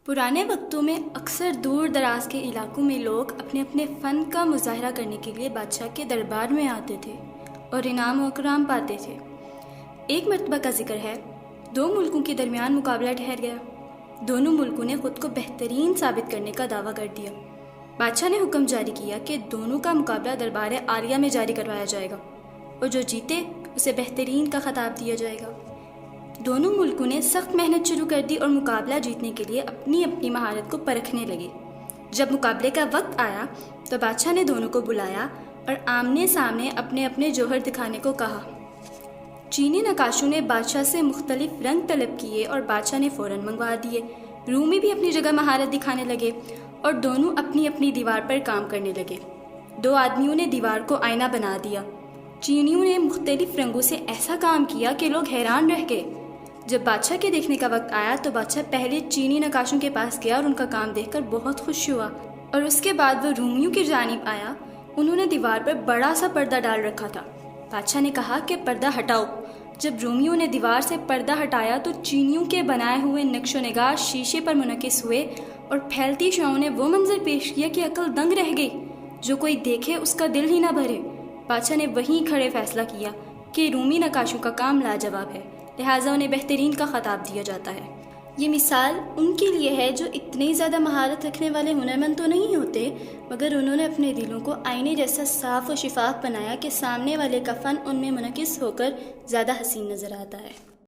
پرانے وقتوں میں اکثر دور دراز کے علاقوں میں لوگ اپنے اپنے فن کا مظاہرہ کرنے کے لیے بادشاہ کے دربار میں آتے تھے اور انعام و اکرام پاتے تھے۔ ایک مرتبہ کا ذکر ہے، دو ملکوں کے درمیان مقابلہ ٹھہر گیا۔ دونوں ملکوں نے خود کو بہترین ثابت کرنے کا دعویٰ کر دیا۔ بادشاہ نے حکم جاری کیا کہ دونوں کا مقابلہ دربار عالیہ میں جاری کروایا جائے گا اور جو جیتے اسے بہترین کا خطاب دیا جائے گا۔ دونوں ملکوں نے سخت محنت شروع کر دی اور مقابلہ جیتنے کے لیے اپنی اپنی مہارت کو پرکھنے لگے۔ جب مقابلے کا وقت آیا تو بادشاہ نے دونوں کو بلایا اور آمنے سامنے اپنے اپنے جوہر دکھانے کو کہا۔ چینی نقاشوں نے بادشاہ سے مختلف رنگ طلب کیے اور بادشاہ نے فوراً منگوا دیے۔ رومی بھی اپنی جگہ مہارت دکھانے لگے اور دونوں اپنی اپنی دیوار پر کام کرنے لگے۔ دو آدمیوں نے دیوار کو آئینہ بنا دیا۔ چینیوں نے مختلف رنگوں سے ایسا کام کیا کہ لوگ حیران رہ گئے۔ جب بادشاہ کے دیکھنے کا وقت آیا تو بادشاہ پہلے چینی نقاشوں کے پاس گیا اور ان کا کام دیکھ کر بہت خوش ہوا، اور اس کے بعد وہ رومیوں کی جانب آیا۔ انہوں نے دیوار پر بڑا سا پردہ ڈال رکھا تھا۔ بادشاہ نے کہا کہ پردہ ہٹاؤ۔ جب رومیوں نے دیوار سے پردہ ہٹایا تو چینیوں کے بنائے ہوئے نقش و نگار شیشے پر منعکس ہوئے اور پھیلتی شعاعوں نے وہ منظر پیش کیا کہ عقل دنگ رہ گئی۔ جو کوئی دیکھے اس کا دل ہی نہ بھرے۔ بادشاہ نے وہیں کھڑے فیصلہ کیا کہ رومی نقاشوں کا کام لاجواب ہے، لہٰذا انہیں بہترین کا خطاب دیا جاتا ہے۔ یہ مثال ان کے لیے ہے جو اتنی زیادہ مہارت رکھنے والے ہنرمند تو نہیں ہوتے، مگر انہوں نے اپنے دلوں کو آئینے جیسا صاف و شفاف بنایا کہ سامنے والے کا فن ان میں منعکس ہو کر زیادہ حسین نظر آتا ہے۔